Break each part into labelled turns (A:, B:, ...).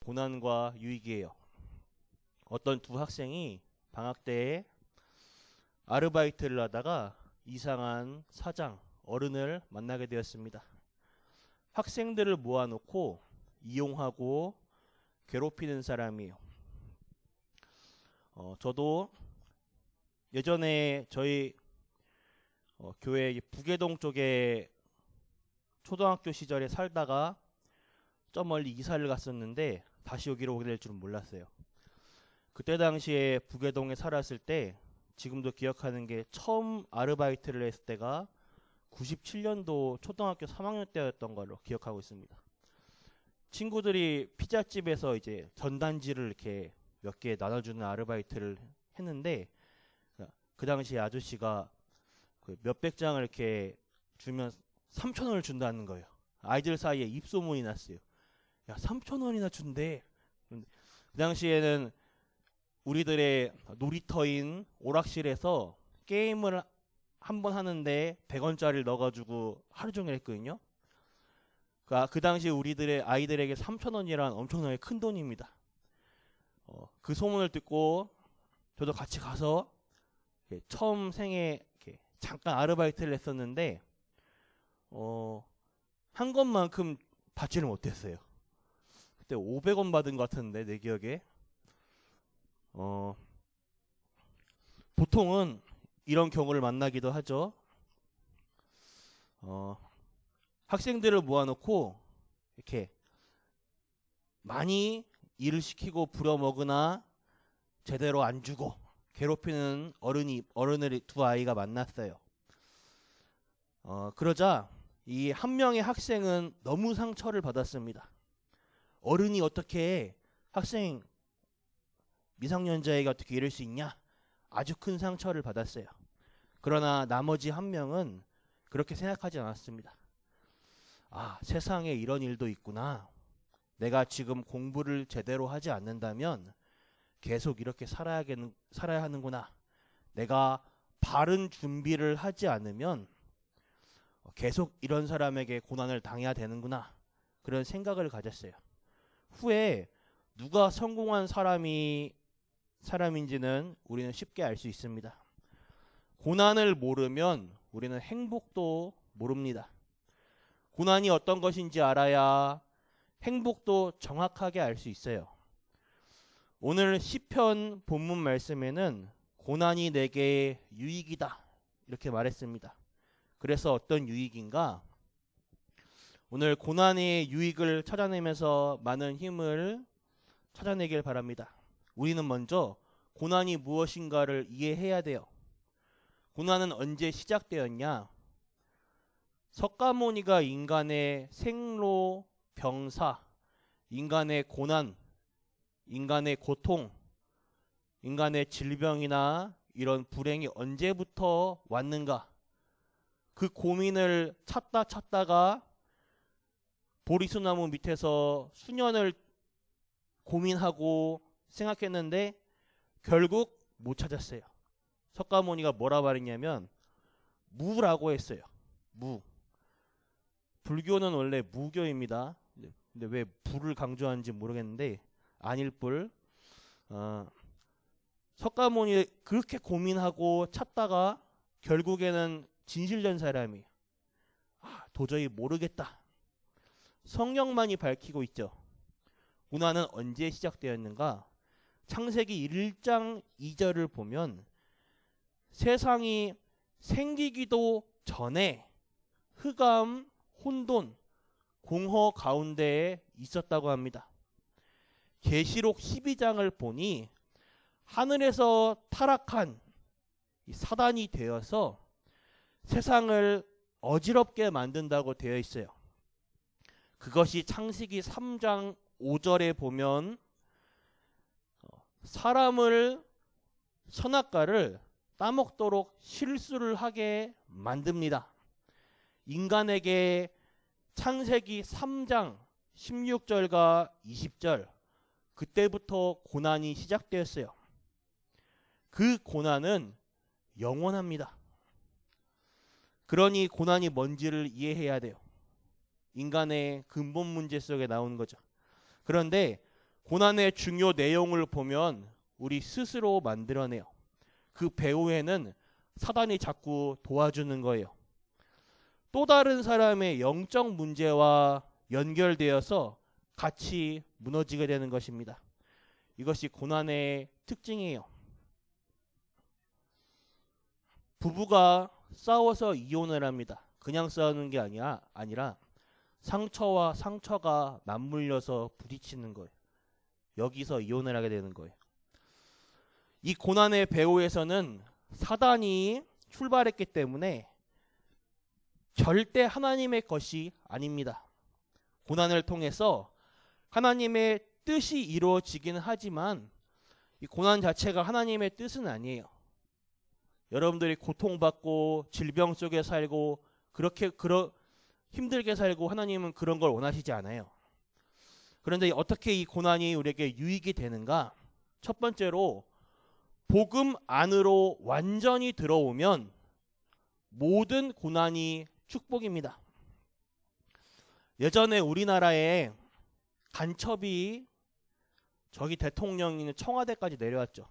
A: 고난과 유익이에요. 어떤 두 학생이 방학 때에 아르바이트를 하다가 이상한 사장, 어른을 만나게 되었습니다. 학생들을 모아놓고 이용하고 괴롭히는 사람이에요. 저도 예전에 저희 교회 부계동 쪽에 초등학교 시절에 살다가 좀 멀리 이사를 갔었는데 다시 여기로 오게 될 줄은 몰랐어요. 그때 당시에 부계동에 살았을 때 지금도 기억하는 게 처음 아르바이트를 했을 때가 97년도 초등학교 3학년 때였던 걸로 기억하고 있습니다. 친구들이 피자집에서 이제 전단지를 이렇게 몇 개 나눠주는 아르바이트를 했는데 그 당시에 아저씨가 그 몇백 장을 이렇게 주면 3,000원을 준다는 거예요. 아이들 사이에 입소문이 났어요. 야, 3,000원이나 준대. 그 당시에는 우리들의 놀이터인 오락실에서 게임을 한 번 하는데 100원짜리를 넣어가지고 하루 종일 했거든요. 그 당시 우리들의 아이들에게 3,000원이란 엄청나게 큰 돈입니다. 그 소문을 듣고 저도 같이 가서 처음 생에 잠깐 아르바이트를 했었는데 한 것만큼 받지를 못했어요. 그때 500원 받은 것 같은데 내 기억에. 보통은 이런 경우를 만나기도 하죠. 학생들을 모아놓고 이렇게 많이 일을 시키고 부려먹으나 제대로 안 주고 괴롭히는 어른을 두 아이가 만났어요. 그러자 이 한 명의 학생은 너무 상처를 받았습니다. 어른이 어떻게 학생 미성년자에게 어떻게 이럴 수 있냐? 아주 큰 상처를 받았어요. 그러나 나머지 한 명은 그렇게 생각하지 않았습니다. 아, 세상에 이런 일도 있구나. 내가 지금 공부를 제대로 하지 않는다면 계속 이렇게 살아야 하는구나. 내가 바른 준비를 하지 않으면 계속 이런 사람에게 고난을 당해야 되는구나. 그런 생각을 가졌어요. 후에 누가 성공한 사람인지는 우리는 쉽게 알 수 있습니다. 고난을 모르면 우리는 행복도 모릅니다. 고난이 어떤 것인지 알아야 행복도 정확하게 알 수 있어요. 오늘 시편 본문 말씀에는 고난이 내게 유익이다 이렇게 말했습니다. 그래서 어떤 유익인가? 오늘 고난의 유익을 찾아내면서 많은 힘을 찾아내길 바랍니다. 우리는 먼저 고난이 무엇인가를 이해해야 돼요. 고난은 언제 시작되었냐? 석가모니가 인간의 생로, 병사, 인간의 고난, 인간의 고통, 인간의 질병이나 이런 불행이 언제부터 왔는가? 그 고민을 찾다가 보리수나무 밑에서 수년을 고민하고 생각했는데 결국 못 찾았어요. 석가모니가 뭐라 말했냐면 무라고 했어요. 무. 불교는 원래 무교입니다. 근데 왜 불을 강조하는지 모르겠는데 아닐 불. 석가모니 그렇게 고민하고 찾다가 결국에는 진실된 사람이 도저히 모르겠다. 성령만이 밝히고 있죠. 고난은 언제 시작되었는가? 창세기 1장 2절을 보면 세상이 생기기도 전에 흑암, 혼돈, 공허 가운데에 있었다고 합니다. 계시록 12장을 보니 하늘에서 타락한 사단이 되어서 세상을 어지럽게 만든다고 되어 있어요. 그것이 창세기 3장 5절에 보면 사람을 선악과를 따먹도록 실수를 하게 만듭니다. 인간에게 창세기 3장 16절과 20절 그때부터 고난이 시작되었어요. 그 고난은 영원합니다. 그러니 고난이 뭔지를 이해해야 돼요. 인간의 근본 문제 속에 나오는 거죠. 그런데 고난의 중요 내용을 보면 우리 스스로 만들어내요. 그 배후에는 사단이 자꾸 도와주는 거예요. 또 다른 사람의 영적 문제와 연결되어서 같이 무너지게 되는 것입니다. 이것이 고난의 특징이에요. 부부가 싸워서 이혼을 합니다. 그냥 싸우는 게 아니라 상처와 상처가 맞물려서 부딪히는 거예요. 여기서 이혼을 하게 되는 거예요. 이 고난의 배후에서는 사단이 출발했기 때문에 절대 하나님의 것이 아닙니다. 고난을 통해서 하나님의 뜻이 이루어지긴 하지만 이 고난 자체가 하나님의 뜻은 아니에요. 여러분들이 고통받고 질병 속에 살고 그렇게 힘들게 살고 하나님은 그런 걸 원하시지 않아요. 그런데 어떻게 이 고난이 우리에게 유익이 되는가? 첫 번째로 복음 안으로 완전히 들어오면 모든 고난이 축복입니다. 예전에 우리나라에 간첩이 저기 대통령이 있는 청와대까지 내려왔죠.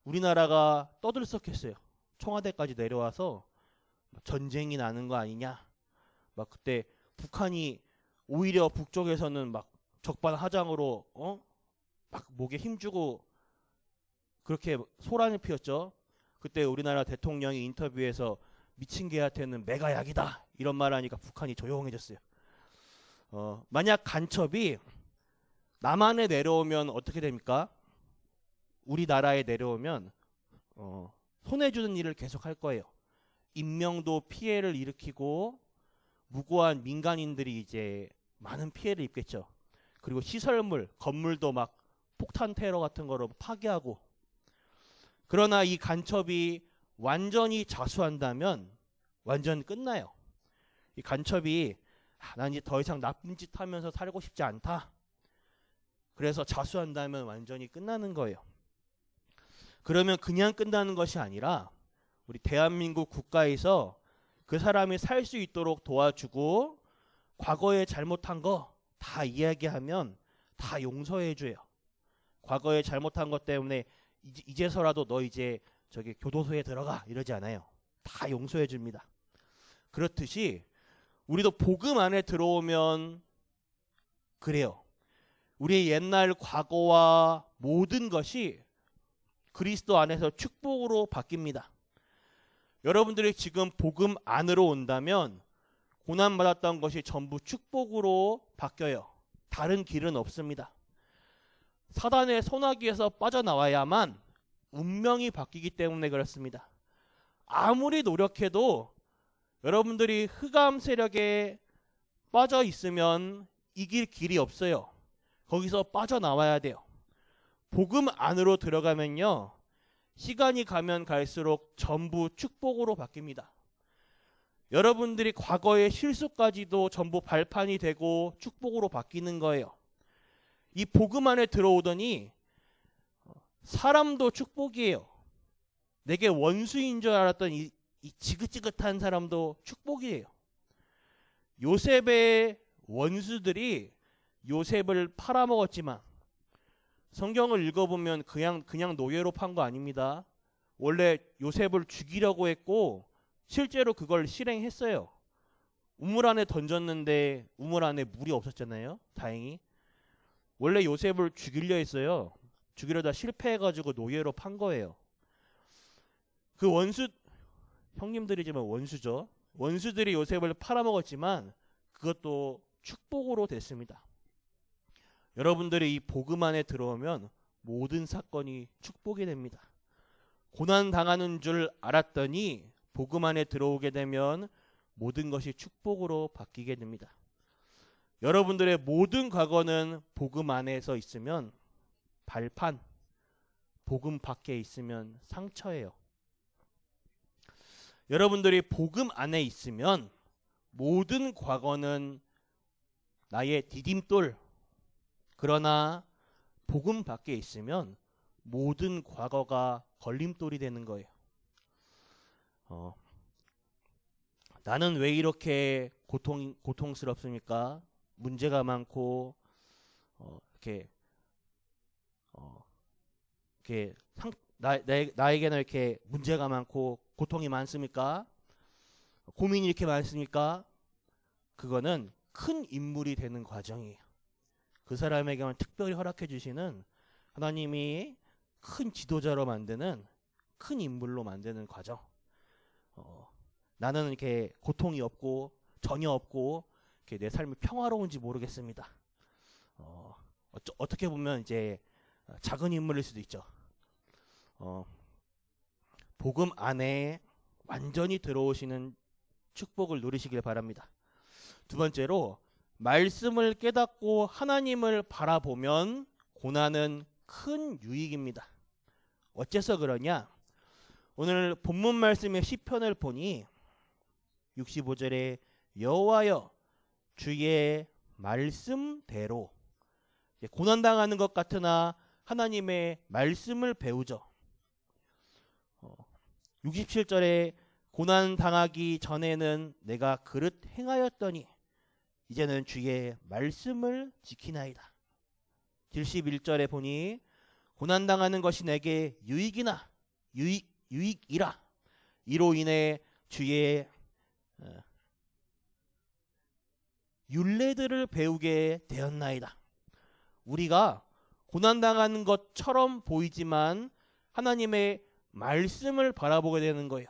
A: 우리나라가 떠들썩했어요. 청와대까지 내려와서 전쟁이 나는 거 아니냐. 막 그때 북한이 오히려 북쪽에서는 막 적반하장으로 막 목에 힘주고 그렇게 소란을 피웠죠. 그때 우리나라 대통령이 인터뷰에서 미친 개한테는 메가약이다 이런 말 하니까 북한이 조용해졌어요. 만약 간첩이 남한에 내려오면 어떻게 됩니까? 우리나라에 내려오면 손해주는 일을 계속 할 거예요. 인명도 피해를 일으키고 무고한 민간인들이 이제 많은 피해를 입겠죠. 그리고 시설물, 건물도 막 폭탄 테러 같은 거로 파괴하고. 그러나 이 간첩이 완전히 자수한다면 완전 끝나요. 이 간첩이 난 이제 더 이상 나쁜 짓 하면서 살고 싶지 않다. 그래서 자수한다면 완전히 끝나는 거예요. 그러면 그냥 끝나는 것이 아니라 우리 대한민국 국가에서 그 사람이 살 수 있도록 도와주고 과거에 잘못한 거 다 이야기하면 다 용서해줘요. 과거에 잘못한 것 때문에 이제서라도 너 이제 저기 교도소에 들어가 이러지 않아요. 다 용서해줍니다. 그렇듯이 우리도 복음 안에 들어오면 그래요. 우리의 옛날 과거와 모든 것이 그리스도 안에서 축복으로 바뀝니다. 여러분들이 지금 복음 안으로 온다면 고난받았던 것이 전부 축복으로 바뀌어요. 다른 길은 없습니다. 사단의 소나기에서 빠져나와야만 운명이 바뀌기 때문에 그렇습니다. 아무리 노력해도 여러분들이 흑암 세력에 빠져 있으면 이길 길이 없어요. 거기서 빠져나와야 돼요. 복음 안으로 들어가면요. 시간이 가면 갈수록 전부 축복으로 바뀝니다. 여러분들이 과거의 실수까지도 전부 발판이 되고 축복으로 바뀌는 거예요. 이 복음 안에 들어오더니 사람도 축복이에요. 내게 원수인 줄 알았던 이 지긋지긋한 사람도 축복이에요. 요셉의 원수들이 요셉을 팔아먹었지만 성경을 읽어보면 그냥 노예로 판 거 아닙니다. 원래 요셉을 죽이려고 했고 실제로 그걸 실행했어요. 우물 안에 던졌는데 우물 안에 물이 없었잖아요. 다행히. 원래 요셉을 죽이려 했어요. 죽이려다 실패해가지고 노예로 판 거예요. 그 형님들이지만 원수죠. 원수들이 요셉을 팔아먹었지만 그것도 축복으로 됐습니다. 여러분들이 이 복음 안에 들어오면 모든 사건이 축복이 됩니다. 고난 당하는 줄 알았더니 복음 안에 들어오게 되면 모든 것이 축복으로 바뀌게 됩니다. 여러분들의 모든 과거는 복음 안에서 있으면 발판, 복음 밖에 있으면 상처예요. 여러분들이 복음 안에 있으면 모든 과거는 나의 디딤돌, 그러나 복음 밖에 있으면 모든 과거가 걸림돌이 되는 거예요. 나는 왜 이렇게 고통스럽습니까? 문제가 많고 이렇게 이렇게 나에게는 이렇게 문제가 많고 고통이 많습니까? 고민이 이렇게 많습니까? 그거는 큰 인물이 되는 과정이에요. 그 사람에게만 특별히 허락해 주시는 하나님이 큰 지도자로 만드는 큰 인물로 만드는 과정. 나는 이렇게 고통이 없고 전혀 없고 이렇게 내 삶이 평화로운지 모르겠습니다. 어떻게 보면 이제 작은 인물일 수도 있죠. 복음 안에 완전히 들어오시는 축복을 누리시길 바랍니다. 두 번째로 말씀을 깨닫고 하나님을 바라보면 고난은 큰 유익입니다. 어째서 그러냐? 오늘 본문 말씀의 시편을 보니 65절에 여호와여 주의 말씀대로 고난당하는 것 같으나 하나님의 말씀을 배우죠. 67절에 고난당하기 전에는 내가 그릇 행하였더니 이제는 주의 말씀을 지키나이다. 71절에 보니 고난당하는 것이 내게 유익이라 이로 인해 주의 율례들을 배우게 되었나이다. 우리가 고난당하는 것처럼 보이지만 하나님의 말씀을 바라보게 되는 거예요.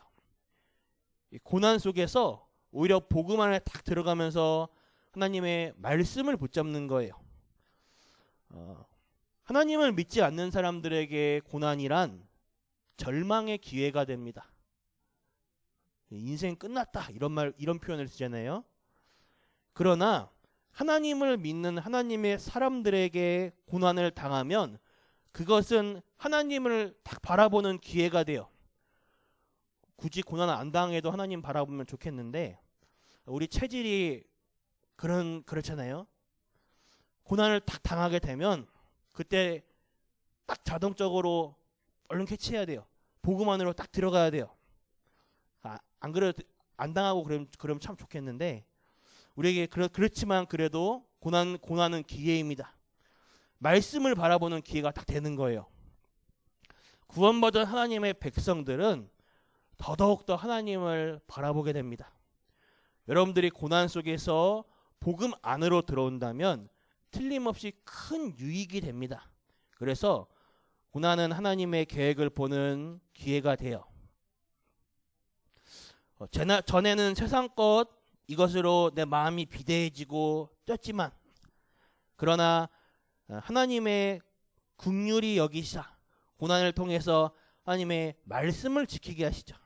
A: 고난 속에서 오히려 복음 안에 딱 들어가면서 하나님의 말씀을 붙잡는 거예요. 하나님을 믿지 않는 사람들에게 고난이란 절망의 기회가 됩니다. 인생 끝났다 이런 표현을 쓰잖아요. 그러나 하나님을 믿는 하나님의 사람들에게 고난을 당하면 그것은 하나님을 딱 바라보는 기회가 돼요. 굳이 고난을 안 당해도 하나님 바라보면 좋겠는데 우리 체질이 그렇잖아요. 고난을 딱 당하게 되면 그때 딱 자동적으로 얼른 캐치해야 돼요. 복음 안으로 딱 들어가야 돼요. 안 그래도 안 당하고 그럼 참 좋겠는데 우리에게 그렇지만 그래도 고난은 기회입니다. 말씀을 바라보는 기회가 딱 되는 거예요. 구원받은 하나님의 백성들은 더더욱더 하나님을 바라보게 됩니다. 여러분들이 고난 속에서 복음 안으로 들어온다면 틀림없이 큰 유익이 됩니다. 그래서 고난은 하나님의 계획을 보는 기회가 돼요. 전에는 세상 것 이것으로 내 마음이 비대해지고 쪘지만 그러나 하나님의 긍휼히 여기사 고난을 통해서 하나님의 말씀을 지키게 하시죠.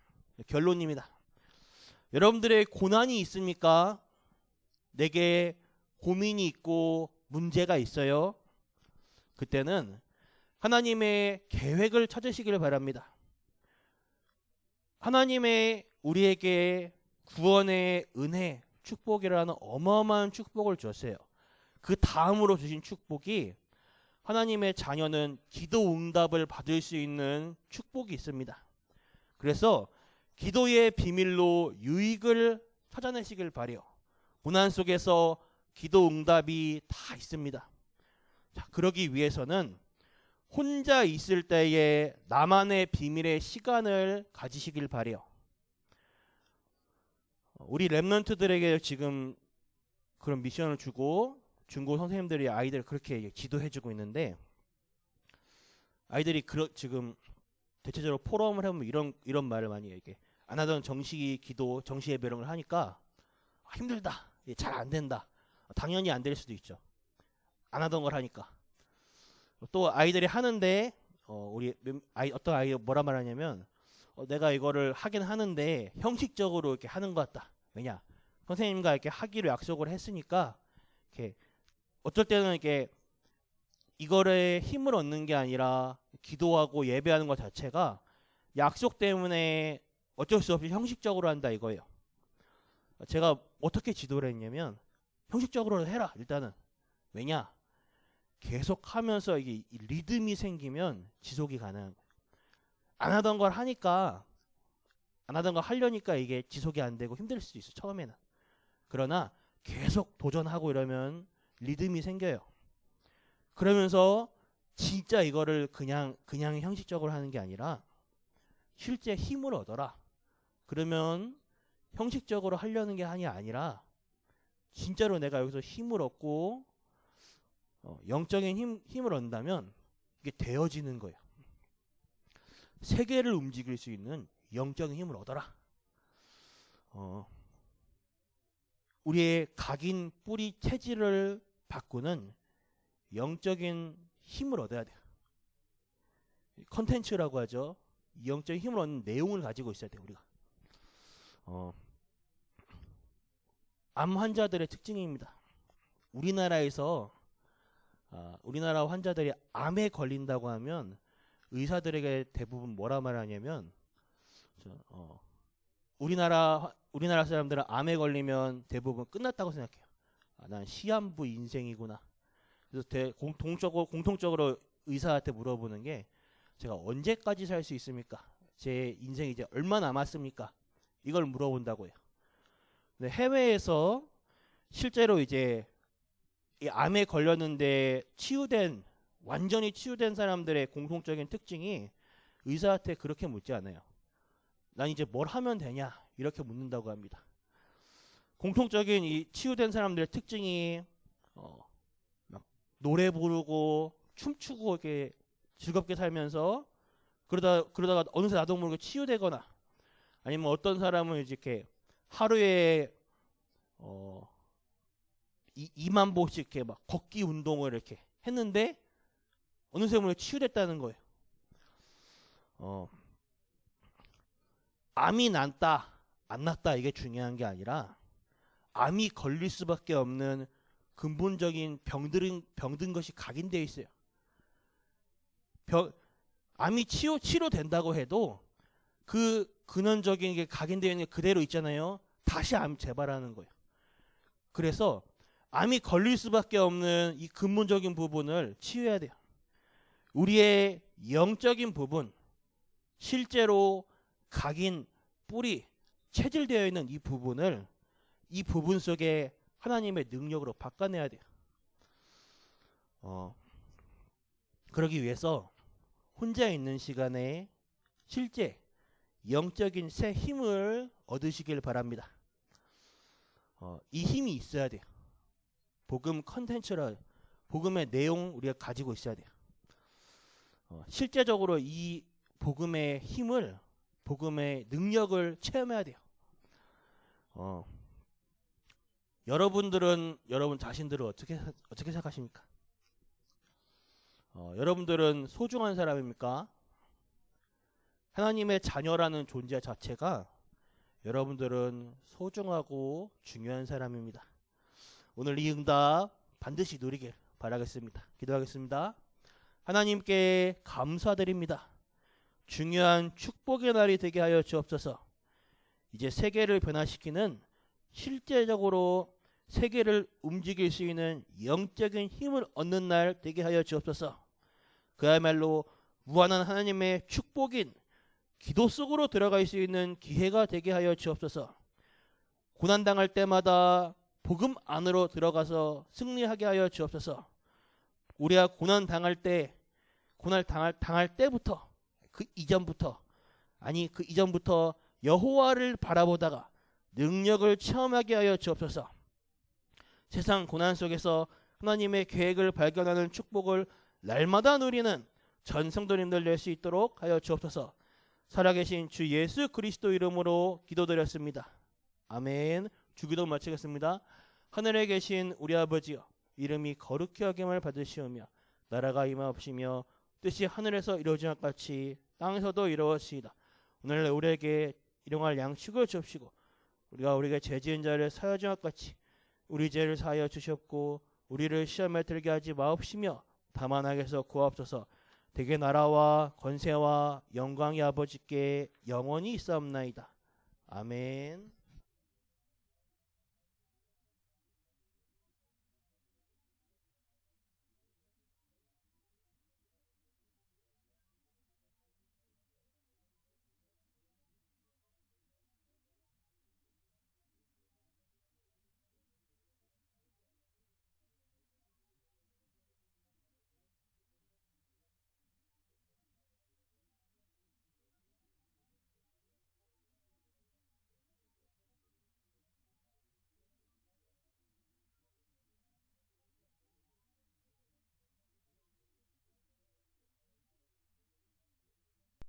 A: 결론입니다. 여러분들의 고난이 있습니까? 내게 고민이 있고 문제가 있어요. 그때는 하나님의 계획을 찾으시기를 바랍니다. 하나님의 우리에게 구원의 은혜, 축복이라는 어마어마한 축복을 주었어요. 그 다음으로 주신 축복이 하나님의 자녀는 기도 응답을 받을 수 있는 축복이 있습니다. 그래서 기도의 비밀로 유익을 찾아내시길 바라요. 고난 속에서 기도 응답이 다 있습니다. 자, 그러기 위해서는 혼자 있을 때에 나만의 비밀의 시간을 가지시길 바라요. 우리 랩런트들에게 지금 그런 미션을 주고 중고 선생님들이 아이들 그렇게 지도해주고 있는데 아이들이 지금 대체적으로 포럼을 하면 이런 말을 많이 해요. 이게 안 하던 정시 기도, 정시 예배를 하니까 힘들다, 잘 안 된다. 당연히 안 될 수도 있죠. 안 하던 걸 하니까. 또 아이들이 하는데 어떤 아이가 뭐라 말하냐면 내가 이거를 하긴 하는데 형식적으로 이렇게 하는 것 같다. 왜냐? 선생님과 이렇게 하기로 약속을 했으니까 이렇게 어쩔 때는 이렇게 이거를 힘을 얻는 게 아니라 기도하고 예배하는 것 자체가 약속 때문에 어쩔 수 없이 형식적으로 한다 이거예요. 제가 어떻게 지도를 했냐면 형식적으로 해라 일단은. 왜냐? 계속 하면서 이게 리듬이 생기면 지속이 가능한 거예요. 안 하던 걸 하니까 안 하던 걸 하려니까 이게 지속이 안 되고 힘들 수도 있어 처음에는. 그러나 계속 도전하고 이러면 리듬이 생겨요. 그러면서 진짜 이거를 그냥 형식적으로 하는 게 아니라 실제 힘을 얻어라. 그러면 형식적으로 하려는 게 아니라 진짜로 내가 여기서 힘을 얻고 영적인 힘을 얻는다면 이게 되어지는 거예요. 세계를 움직일 수 있는 영적인 힘을 얻어라. 우리의 각인 뿌리 체질을 바꾸는 영적인 힘을 얻어야 돼요. 컨텐츠라고 하죠. 영적인 힘을 얻는 내용을 가지고 있어야 돼요. 우리가. 암 환자들의 특징입니다. 우리나라에서 우리나라 환자들이 암에 걸린다고 하면 의사들에게 대부분 뭐라 말하냐면 우리나라 사람들은 암에 걸리면 대부분 끝났다고 생각해요. 난 시한부 인생이구나. 그래서 공통적으로 의사한테 물어보는 게 제가 언제까지 살 수 있습니까? 제 인생이 이제 얼마 남았습니까? 이걸 물어본다고 해요. 근데 해외에서 실제로 이제 이 암에 걸렸는데 완전히 치유된 사람들의 공통적인 특징이 의사한테 그렇게 묻지 않아요. 난 이제 뭘 하면 되냐? 이렇게 묻는다고 합니다. 공통적인 이 치유된 사람들의 특징이 막 노래 부르고 춤추고 이렇게 즐겁게 살면서 그러다가 어느새 나도 모르게 치유되거나 아니면 어떤 사람은 이렇게 하루에 2만 보씩 이렇게 막 걷기 운동을 이렇게 했는데 어느새 모르게 치유됐다는 거예요. 암이 났다, 안 났다 이게 중요한 게 아니라 암이 걸릴 수밖에 없는 근본적인 병든 것이 각인되어 있어요. 암이 치료된다고 해도 그 근원적인 게 각인되어 있는 게 그대로 있잖아요. 다시 암 재발하는 거예요. 그래서 암이 걸릴 수밖에 없는 이 근본적인 부분을 치유해야 돼요. 우리의 영적인 부분, 실제로 각인, 뿌리, 체질되어 있는 이 부분 속에 하나님의 능력으로 바꿔내야 돼요. 그러기 위해서 혼자 있는 시간에 실제 영적인 새 힘을 얻으시길 바랍니다. 이 힘이 있어야 돼요. 복음 컨텐츠를, 복음의 내용 우리가 가지고 있어야 돼요. 실제적으로 이 복음의 힘을, 복음의 능력을 체험해야 돼요. 여러분 자신들을 어떻게 생각하십니까? 여러분들은 소중한 사람입니까? 하나님의 자녀라는 존재 자체가 여러분들은 소중하고 중요한 사람입니다. 오늘 이 응답 반드시 누리길 바라겠습니다. 기도하겠습니다. 하나님께 감사드립니다. 중요한 축복의 날이 되게 하여 주옵소서. 이제 세계를 변화시키는 실제적으로 세계를 움직일 수 있는 영적인 힘을 얻는 날 되게 하여 주옵소서. 그야말로 무한한 하나님의 축복인 기도 속으로 들어갈 수 있는 기회가 되게 하여 주옵소서. 고난당할 때마다 복음 안으로 들어가서 승리하게 하여 주옵소서. 우리가 고난당할 때부터 그 이전부터 여호와를 바라보다가 능력을 체험하게 하여 주옵소서. 세상 고난 속에서 하나님의 계획을 발견하는 축복을 날마다 누리는 전 성도님들 될 수 있도록 하여 주옵소서. 살아계신 주 예수 그리스도 이름으로 기도드렸습니다. 아멘. 주기도 마치겠습니다. 하늘에 계신 우리 아버지여, 이름이 거룩히 여김을 받으시오며 나라가 임하옵시며 뜻이 하늘에서 이루어진 것 같이 땅에서도 이루어지이다. 오늘 우리에게 일용할 양식을 주옵시고 우리가 죄 지은 자를 사하여 준 것 같이 우리 죄를 사하여 주시옵고 우리를 시험에 들게 하지 마옵시며 다만 악에서 구하옵소서. 대개 나라와 권세와 영광이 아버지께 영원히 있사옵나이다. 아멘.